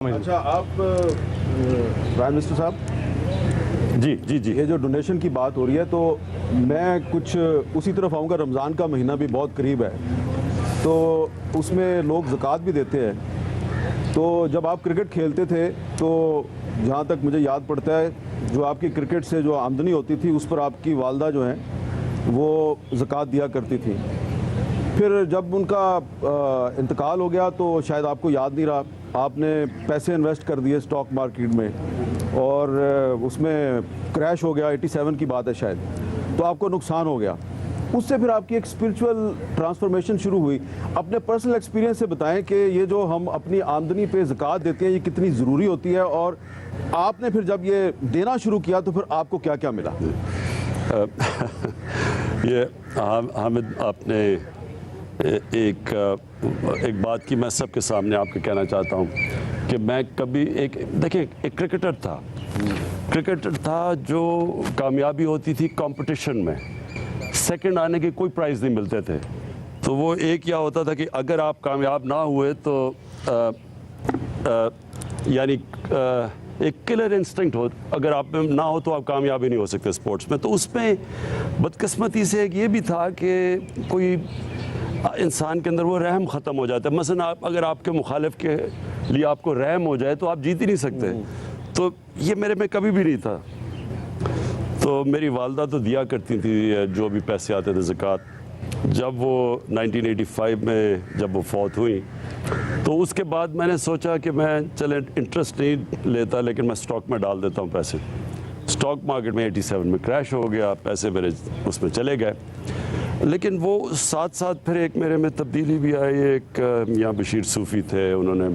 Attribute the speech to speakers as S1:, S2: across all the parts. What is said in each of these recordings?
S1: اچھا آپ prime minister صاحب جی یہ جو ڈونیشن کی بات ہو رہی ہے تو میں کچھ اسی طرف آؤں گا. رمضان کا مہینہ بھی بہت قریب ہے تو اس میں لوگ زکوٰۃ بھی دیتے ہیں. تو جب آپ کرکٹ کھیلتے تھے تو جہاں تک مجھے یاد پڑتا ہے جو آپ کی کرکٹ سے جو آمدنی ہوتی تھی اس پر آپ کی والدہ جو ہیں وہ زکوٰۃ دیا کرتی تھی. پھر جب ان کا انتقال ہو گیا تو شاید آپ کو یاد نہیں رہا, آپ نے پیسے انویسٹ کر دیے اسٹاک مارکیٹ میں اور اس میں کریش ہو گیا. 87 کی بات ہے شاید, تو آپ کو نقصان ہو گیا. اس سے پھر آپ کی ایک اسپرچول ٹرانسفارمیشن شروع ہوئی. اپنے پرسنل ایکسپیرینس سے بتائیں کہ یہ جو ہم اپنی آمدنی پہ زکوٰۃ دیتے ہیں یہ کتنی ضروری ہوتی ہے, اور آپ نے پھر جب یہ دینا شروع کیا تو پھر آپ کو کیا کیا ملا؟
S2: یہ حامد آپ نے ایک بات کی میں سب کے سامنے آپ کو کہنا چاہتا ہوں کہ میں کبھی دیکھیں ایک کرکٹر تھا جو کامیابی ہوتی تھی کمپٹیشن میں, سیکنڈ آنے کے کوئی پرائز نہیں ملتے تھے. تو وہ ایک کیا ہوتا تھا کہ اگر آپ کامیاب نہ ہوئے تو یعنی ایک کلر انسٹنکٹ ہو, اگر آپ میں نہ ہو تو آپ کامیاب ہی نہیں ہو سکتے اسپورٹس میں. تو اس میں بدقسمتی سے ایک یہ بھی تھا کہ کوئی انسان کے اندر وہ رحم ختم ہو جاتا ہے. مثلا اگر آپ کے مخالف کے لیے آپ کو رحم ہو جائے تو آپ جیت ہی نہیں سکتے. تو یہ میرے میں کبھی بھی نہیں تھا. تو میری والدہ تو دیا کرتی تھی جو بھی پیسے آتے تھے زکوٰۃ. جب وہ 1985 میں جب وہ فوت ہوئی تو اس کے بعد میں نے سوچا کہ میں چلیں انٹرسٹ نہیں لیتا لیکن میں اسٹاک میں ڈال دیتا ہوں پیسے. اسٹاک مارکیٹ میں 87 میں کریش ہو گیا, پیسے میرے اس میں چلے گئے. لیکن وہ ساتھ ساتھ پھر ایک میرے میں تبدیلی بھی آئی. ایک یہاں بشیر صوفی تھے, انہوں نے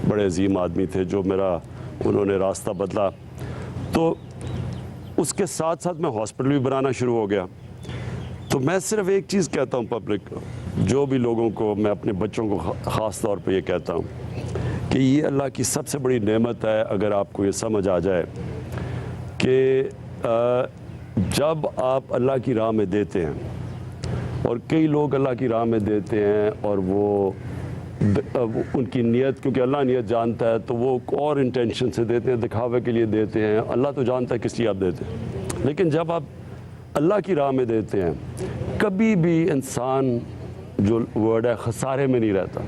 S2: بڑے عظیم آدمی تھے جو انہوں نے راستہ بدلا. تو اس کے ساتھ ساتھ میں ہاسپٹل بھی بنانا شروع ہو گیا. تو میں صرف ایک چیز کہتا ہوں پبلک کو, جو بھی لوگوں کو, میں اپنے بچوں کو خاص طور پہ یہ کہتا ہوں کہ یہ اللہ کی سب سے بڑی نعمت ہے اگر آپ کو یہ سمجھ آ جائے کہ جب آپ اللہ کی راہ میں دیتے ہیں, اور کئی لوگ اللہ کی راہ میں دیتے ہیں اور وہ ان کی نیت, کیونکہ اللہ نیت جانتا ہے تو وہ اور انٹینشن سے دیتے ہیں, دکھاوے کے لیے دیتے ہیں. اللہ تو جانتا ہے کس لیے آپ دیتے ہیں. لیکن جب آپ اللہ کی راہ میں دیتے ہیں کبھی بھی انسان جو ورڈ ہے خسارے میں نہیں رہتا,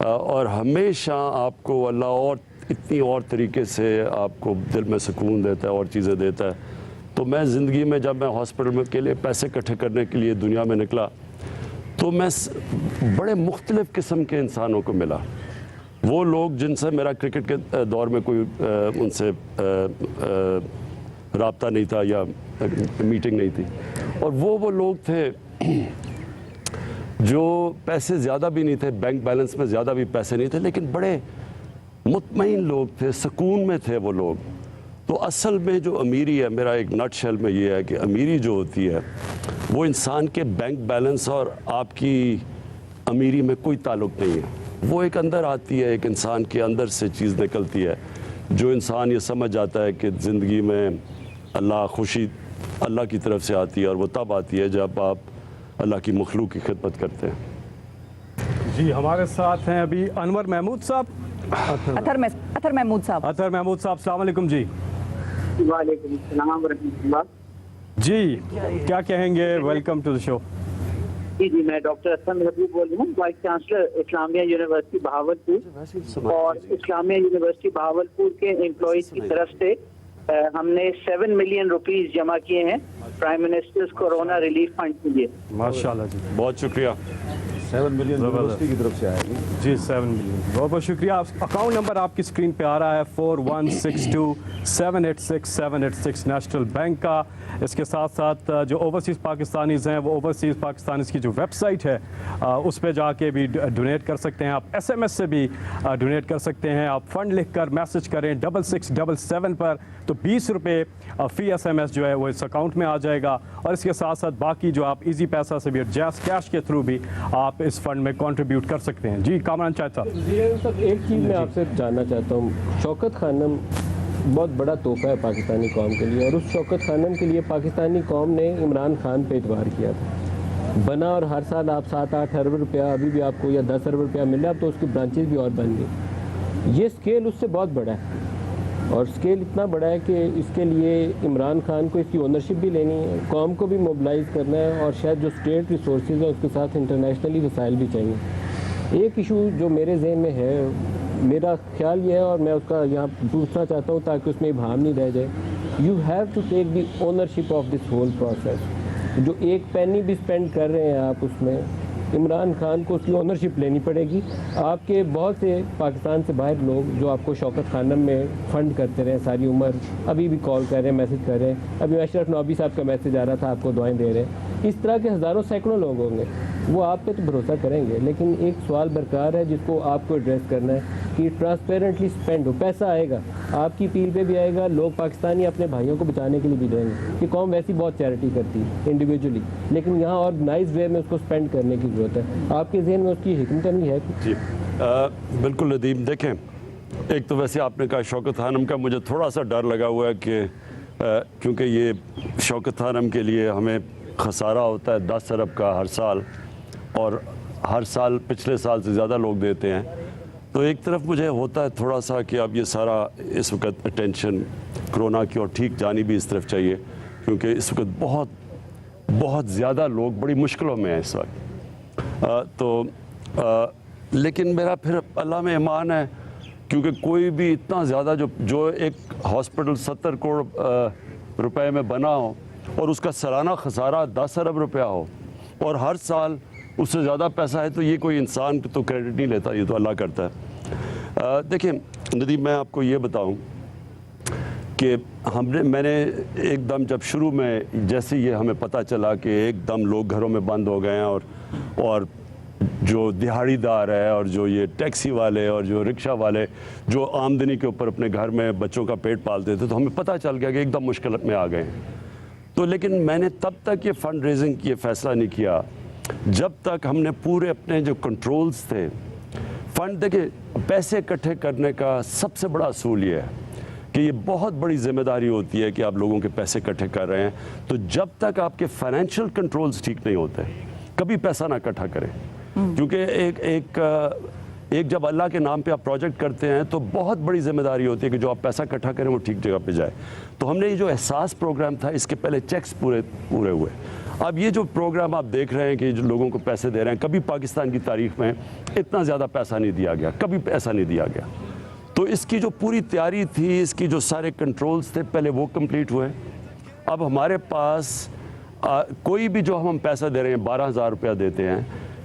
S2: اور ہمیشہ آپ کو اللہ اور اتنی اور طریقے سے آپ کو دل میں سکون دیتا ہے اور چیزیں دیتا ہے. تو میں زندگی میں جب میں ہاسپٹل میں کے لیے پیسے اکٹھے کرنے کے لیے دنیا میں نکلا تو میں بڑے مختلف قسم کے انسانوں کو ملا. وہ لوگ جن سے میرا کرکٹ کے دور میں کوئی ان سے رابطہ نہیں تھا یا میٹنگ نہیں تھی, اور وہ لوگ تھے جو پیسے زیادہ بھی نہیں تھے, بینک بیلنس میں زیادہ بھی پیسے نہیں تھے, لیکن بڑے مطمئن لوگ تھے, سکون میں تھے وہ لوگ. تو اصل میں جو امیری ہے, میرا ایک نٹ شیل میں یہ ہے کہ امیری جو ہوتی ہے وہ انسان کے بینک بیلنس اور آپ کی امیری میں کوئی تعلق نہیں ہے. وہ ایک اندر آتی ہے, ایک انسان کے اندر سے چیز نکلتی ہے. جو انسان یہ سمجھ جاتا ہے کہ زندگی میں خوشی اللہ کی طرف سے آتی ہے, اور وہ تب آتی ہے جب آپ اللہ کی مخلوق کی خدمت کرتے ہیں.
S3: جی ہمارے ساتھ ہیں ابھی انور محمود صاحب.
S4: اطہر محمود صاحب.
S3: السلام علیکم. جی
S5: وعلیکم السلام ورحمۃ اللہ.
S3: جی کیا کہیں گے؟ ویلکم ٹو دی شو.
S5: جی میں ڈاکٹر اطہر محمود بول رہا ہوں, وائس چانسلر اسلامیہ یونیورسٹی بہاولپور. اور اسلامیہ یونیورسٹی بہاولپور کے امپلائیز کی طرف سے ہم نے 7 ملین روپیز جمع کیے ہیں prime ministers corona relief fund کے لیے.
S3: ماشاءاللہ جی,
S2: بہت شکریہ.
S1: 7 ملین یونیورسٹی کی طرف سے آئے گی.
S3: جی 7 ملین, بہت بہت شکریہ. اکاؤنٹ نمبر آپ کی اسکرین پہ آ رہا ہے 4162-786-786 نیشنل بینک کا. اس کے ساتھ ساتھ جو اوورسیز پاکستانیز ہیں وہ اوورسیز پاکستانیز کی جو ویب سائٹ ہے اس پہ جا کے بھی ڈونیٹ کر سکتے ہیں. آپ SMS سے بھی ڈونیٹ کر سکتے ہیں. آپ فنڈ لکھ کر میسج کریں 6677 پر, تو 20 روپے فی SMS جو ہے وہ اس اکاؤنٹ میں آ جائے گا. اور اس کے ساتھ ساتھ باقی جو آپ ایزی پیسہ سے بھی جیز کیش کے تھرو بھی آپ اس فنڈ میں کنٹریبیوٹ کر سکتے ہیں. جی کامران چاہتا
S6: صاحب, ایک چیز میں آپ سے جاننا چاہتا ہوں. شوکت خانم بہت بڑا تحفہ ہے پاکستانی قوم کے لیے, اور اس شوکت خانم کے لیے پاکستانی قوم نے عمران خان پہ اعتبار کیا تھا بنا, اور ہر سال آپ 7-8 ارب روپیہ ابھی بھی آپ کو یا 10 ارب روپیہ مل رہا ہے. اب تو اس کی برانچز بھی اور بن گئی. یہ اسکیل اس سے بہت بڑا ہے، اور اسکیل اتنا بڑا ہے کہ اس کے لیے عمران خان کو اس کی اونرشپ بھی لینی ہے، قوم کو بھی موبلائز کرنا ہے، اور شاید جو اسٹیٹ ریسورسز ہیں اس کے ساتھ انٹرنیشنلی وسائل بھی چاہیے۔ ایک ایشو جو میرے ذہن میں ہے، میرا خیال یہ ہے اور میں اس کا یہاں پوچھنا چاہتا ہوں تاکہ اس میں ابہام نہیں رہ جائے، you have to take the ownership of this whole process. جو ایک پینی بھی اسپینڈ کر رہے ہیں آپ، اس میں عمران خان کو اس کی اونرشپ لینی پڑے گی۔ آپ کے بہت سے پاکستان سے باہر لوگ جو آپ کو شوکت خانم میں فنڈ کرتے رہے ساری عمر، ابھی بھی کال کر رہے ہیں، میسج کر رہے ہیں، ابھی اشرف نوابی صاحب کا میسج آ رہا تھا، آپ کو دعائیں دے رہے ہیں، اس طرح کے ہزاروں سینکڑوں لوگ ہوں گے، وہ آپ پہ تو بھروسہ کریں گے، لیکن ایک سوال برقرار ہے جس کو آپ کو ایڈریس کرنا ہے کہ ٹرانسپیرنٹلی اسپینڈ ہو، پیسہ آئے گا، آپ کی اپیل پہ بھی آئے گا، لوگ پاکستانی اپنے بھائیوں کو بچانے کے لیے بھی دیں گے کہ قوم ویسی بہت چیریٹی کرتی ہے انڈیویجولی، لیکن یہاں آرگنائزڈ وے میں اس کو اسپینڈ کرنے کی ضرورت ہے۔ آپ کے ذہن میں اس کی حکمت عملی ہے؟
S2: جی بالکل ندیم، دیکھیں ایک تو ویسے آپ نے کہا شوکت خانم کا، مجھے تھوڑا سا ڈر لگا ہوا ہے کہ کیونکہ یہ شوکت خانم کے لیے ہمیں خسارہ ہوتا ہے 10 ارب کا ہر سال، اور ہر سال پچھلے سال سے زیادہ لوگ دیتے ہیں، تو ایک طرف مجھے ہوتا ہے تھوڑا سا کہ اب یہ سارا اس وقت اٹینشن کرونا کی اور ٹھیک جانی بھی اس طرف چاہیے، کیونکہ اس وقت بہت زیادہ لوگ بڑی مشکلوں میں ہیں اس وقت، لیکن میرا پھر اللہ میں ایمان ہے، کیونکہ کوئی بھی اتنا زیادہ جو ایک ہاسپٹل 70 کروڑ روپے میں بنا ہو اور اس کا سالانہ خسارہ 10 ارب روپیہ ہو اور ہر سال اس سے زیادہ پیسہ ہے، تو یہ کوئی انسان تو کریڈٹ نہیں لیتا، یہ تو اللہ کرتا ہے۔ دیکھیں ندیم، میں آپ کو یہ بتاؤں کہ میں نے ایک دم جب شروع میں جیسے یہ ہمیں پتہ چلا کہ ایک دم لوگ گھروں میں بند ہو گئے ہیں، اور جو دہاڑی دار ہے اور جو یہ ٹیکسی والے اور جو رکشہ والے جو آمدنی کے اوپر اپنے گھر میں بچوں کا پیٹ پالتے تھے، تو ہمیں پتہ چل گیا کہ ایک دم مشکل میں آ گئے ہیں۔ تو لیکن میں نے تب تک یہ فنڈ ریزنگ کی فیصلہ نہیں کیا جب تک ہم نے پورے اپنے جو کنٹرولز تھے فنڈ، دیکھیں پیسے اکٹھے کرنے کا سب سے بڑا اصول یہ ہے کہ یہ بہت بڑی ذمہ داری ہوتی ہے کہ آپ لوگوں کے پیسے اکٹھے کر رہے ہیں، تو جب تک آپ کے فائنینشیل کنٹرولز ٹھیک نہیں ہوتے کبھی پیسہ نہ اکٹھا کریں، کیونکہ ایک جب اللہ کے نام پہ آپ پروجیکٹ کرتے ہیں تو بہت بڑی ذمہ داری ہوتی ہے کہ جو آپ پیسہ اکٹھا کریں وہ ٹھیک جگہ پہ جائے۔ تو ہم نے یہ جو احساس پروگرام تھا، اس کے پہلے چیکس پورے ہوئے، اب یہ جو پروگرام آپ دیکھ رہے ہیں کہ جو لوگوں کو پیسے دے رہے ہیں، کبھی پاکستان کی تاریخ میں اتنا زیادہ پیسہ نہیں دیا گیا، کبھی پیسہ نہیں دیا گیا۔ تو اس کی جو پوری تیاری تھی، اس کی جو سارے کنٹرولز تھے، پہلے وہ کمپلیٹ ہوئے۔ اب ہمارے پاس کوئی بھی جو ہم پیسہ دے رہے ہیں، 12,000 روپیہ دیتے ہیں،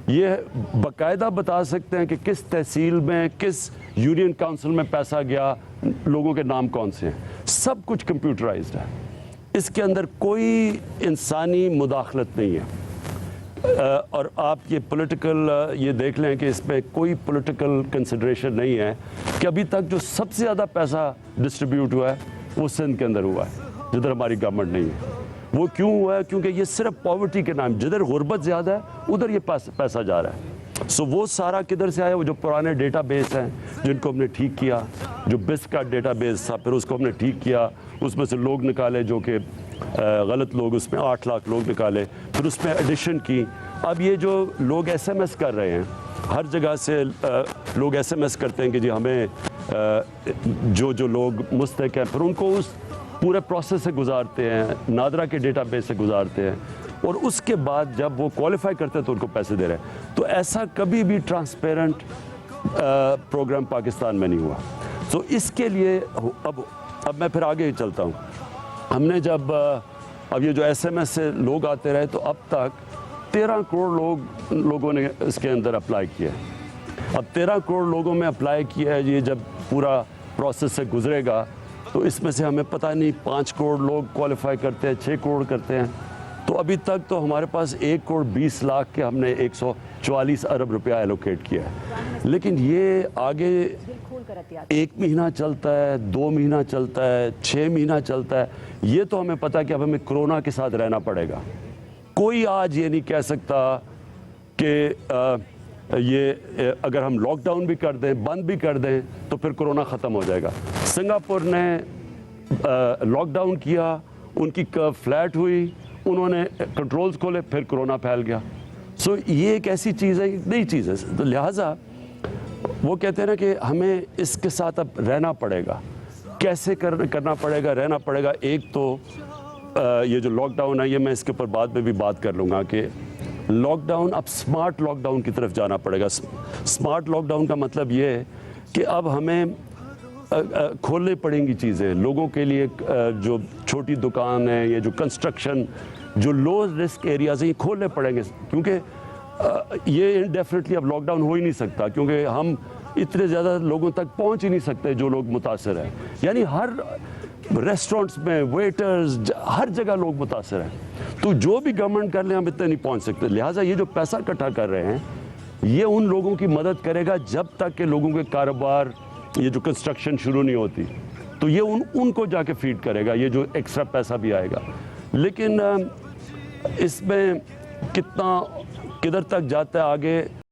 S2: یہ باقاعدہ بتا سکتے ہیں کہ کس تحصیل میں، کس یونین کاؤنسل میں پیسہ گیا، لوگوں کے نام کون سے ہیں، سب کچھ کمپیوٹرائزڈ ہے، اس کے اندر کوئی انسانی مداخلت نہیں ہے۔ اور آپ یہ پولیٹیکل یہ دیکھ لیں کہ اس پہ کوئی پولیٹیکل کنسیڈریشن نہیں ہے کہ ابھی تک جو سب سے زیادہ پیسہ ڈسٹریبیوٹ ہوا ہے وہ سندھ کے اندر ہوا ہے، جدھر ہماری گورنمنٹ نہیں ہے۔ وہ کیوں ہوا ہے؟ کیونکہ یہ صرف پاورٹی کے نام، جدھر غربت زیادہ ہے ادھر یہ پیسہ جا رہا ہے۔ سو وہ سارا کدھر سے آیا؟ وہ جو پرانے ڈیٹا بیس ہیں جن کو ہم نے ٹھیک کیا، جو بس کا ڈیٹا بیس تھا پھر اس کو ہم نے ٹھیک کیا، اس میں سے لوگ نکالے جو کہ غلط لوگ، اس میں 8 لاکھ لوگ نکالے، پھر اس میں ایڈیشن کی۔ اب یہ جو لوگ ایس ایم ایس کر رہے ہیں، ہر جگہ سے لوگ ایس ایم ایس کرتے ہیں کہ جی ہمیں جو لوگ مستحق ہیں، پھر ان کو اس پورے پروسیس سے گزارتے ہیں، نادرا کے ڈیٹا بیس سے گزارتے ہیں، اور اس کے بعد جب وہ کوالیفائی کرتے ہیں تو ان کو پیسے دے رہے ہیں۔ تو ایسا کبھی بھی ٹرانسپیرنٹ پروگرام پاکستان میں نہیں ہوا۔ تو اس کے لیے اب میں پھر آگے ہی چلتا ہوں۔ ہم نے جب اب یہ جو ایس ایم ایس سے لوگ آتے رہے، تو اب تک 13 کروڑ لوگوں نے اس کے اندر اپلائی کیا ہے۔ اب 13 کروڑ لوگوں میں اپلائی کیا ہے، یہ جب پورا پروسیس سے گزرے گا تو اس میں سے ہمیں پتہ نہیں 5 کروڑ لوگ کوالیفائی کرتے ہیں، 6 کروڑ کرتے ہیں، تو ابھی تک تو ہمارے پاس 1 کروڑ 20 لاکھ کے ہم نے 144 ارب روپیہ ایلوکیٹ کیا ہے۔ لیکن یہ آگے 1 مہینہ چلتا ہے، 2 مہینہ چلتا ہے، 6 مہینہ چلتا ہے، یہ تو ہمیں پتہ کہ اب ہمیں کرونا کے ساتھ رہنا پڑے گا۔ کوئی آج یہ نہیں کہہ سکتا کہ یہ اگر ہم لاک ڈاؤن بھی کر دیں، بند بھی کر دیں، تو پھر کرونا ختم ہو جائے گا۔ سنگاپور نے لاک ڈاؤن کیا، ان کی کرو فلیٹ ہوئی، انہوں نے کنٹرولز کھولے، پھر کرونا پھیل گیا۔ سو یہ ایک ایسی چیز ہے، نئی چیز ہے، تو لہٰذا وہ کہتے ہیں نا کہ ہمیں اس کے ساتھ اب رہنا پڑے گا. کیسے کرنا پڑے گا, رہنا پڑے گا. ایک تو یہ جو لاک ڈاؤن ہے, یہ میں اس کے اوپر بعد میں بھی بات کر لوں گا کہ لاک ڈاؤن اب سمارٹ لاک ڈاؤن کی طرف جانا پڑے گا. سمارٹ لاک ڈاؤن کا مطلب یہ ہے کہ اب ہمیں کھولنے پڑیں گی چیزیں لوگوں کے لیے. جو چھوٹی دکان ہے, یہ جو کنسٹرکشن, جو لو رسک ایریاز ہیں, یہ کھولنے پڑیں گے, کیونکہ یہ انڈیفینیٹلی اب لاک ڈاؤن ہو ہی نہیں سکتا, کیونکہ ہم اتنے زیادہ لوگوں تک پہنچ ہی نہیں سکتے جو لوگ متاثر ہیں. یعنی ہر ریسٹورنٹس میں ویٹرز, ہر جگہ لوگ متاثر ہیں. تو جو بھی گورنمنٹ کر لیں ہم اتنے نہیں پہنچ سکتے. لہٰذا یہ جو پیسہ اکٹھا کر رہے ہیں یہ ان لوگوں کی مدد کرے گا جب تک کہ لوگوں کے کاروبار, یہ جو کنسٹرکشن شروع نہیں ہوتی, تو یہ ان کو جا کے فیڈ کرے گا, یہ جو ایکسٹرا پیسہ بھی آئے گا. لیکن اس میں کدھر تک جاتا ہے آگے